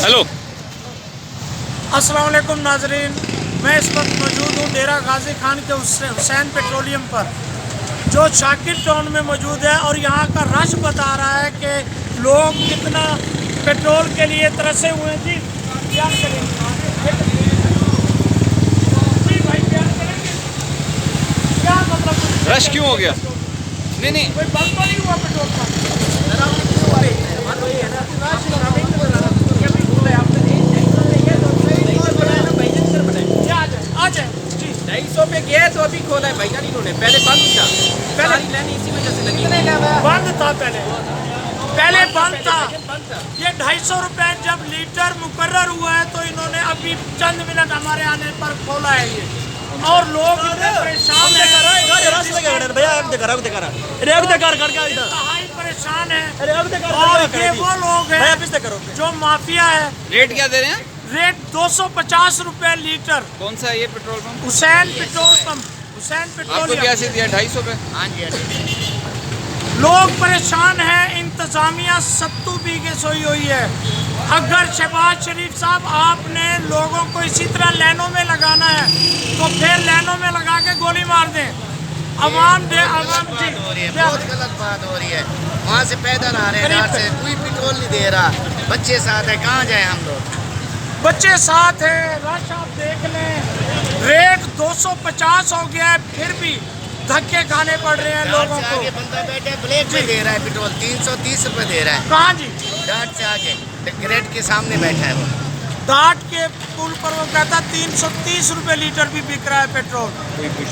Hello. अस्सलाम वालेकुम नाजरीन, मैं इस वक्त मौजूद हूँ डेरा गाजी खान के हुसैन पेट्रोलियम पर, जो शाकिर टाउन में मौजूद है। और यहाँ का रश बता रहा है कि लोग कितना पेट्रोल के लिए तरसे हुए हैं। जी बयान करेंगे। जी भाई बयान करेंगे, क्या मतलब रश क्यों हो गया? नहीं कोई बंद तो नहीं हुआ पेट्रोल पंप? आ जाए जी। 250 पे गया तो अभी खोला है भाईजान इन्होंने, पहले बंद था, पहले सारी लाइन इसी वजह से लगी। बंद था, पहले बंद था। ये 250 रुपए जब लीटर मुकर्रर हुआ है तो इन्होंने अभी चंद मिनट हमारे आने पर खोला है ये। और लोग इतने परेशान हैं, इंतहाई परेशान है। और ये वो लोग हैं जो माफिया है। रेट क्या दे रहे हैं? रेट 250 रुपए लीटर। कौन सा है ये petrol pump? Hussain petrol pump, Hussain आपको पेट्रोलियम। क्या से दिया? 250 पे। हाँ जी। लोग परेशान हैं, इंतजामिया सत्तू पी के सोई हुई है। अगर शहबाज शरीफ साहब आपने लोगों को इसी तरह लाइनों में लगाना है तो फिर लाइनों में लगा के गोली मार दें। अवाम बहुत गलत बात हो रही है। वहाँ से पैदल आ रहे हैं, यहाँ से कोई पेट्रोल नहीं दे रहा, बच्चे साथ है, कहाँ जाए हम लोग? बच्चे साथ हैं, रश आप देख लें। रेट 250 हो गया है, फिर भी धक्के खाने पड़ रहे हैं लोगों को। आगे बंदा बैठे ब्लैक में दे रहा है पेट्रोल, 330 रुपए दे रहा है। कहाँ जी? डाट से आगे ग्रेड के सामने बैठा है वो। डाट के पुल पर वो कहता 330 रुपए लीटर भी बिक रहा है पेट्रोल,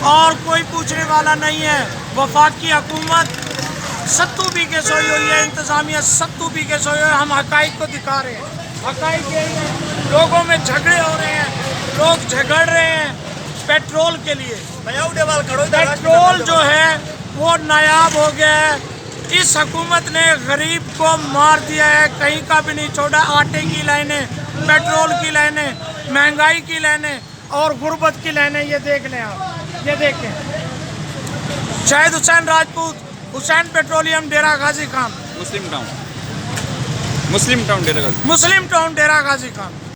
और कोई पूछने वाला नहीं है। वफाकी हुकूमत सत्तू पी के सोई हुई है, इंतजामिया सत्तू पी के सोई हुई है। हम हकाइक को दिखा रहे हैं, हकाइक ये है। लोगों में झगड़े हो रहे हैं, लोग झगड़ रहे हैं पेट्रोल के लिए। पेट्रोल जो है वो नायाब हो गया है। इस हुकूमत ने गरीब को मार दिया है, कहीं का भी नहीं छोड़ा। आटे की लाइनें, पेट्रोल की लाइनें, महंगाई की लाइनें और गुर्बत की लाइनें। ये देख लें आप, ये देखें। शाहिद हुसैन राजपूत, हुसैन पेट्रोलियम, डेरा गाजी खान। मुस्लिम टाउन डेरा गाजी। मुस्लिम टाउन डेरा गाजी खान।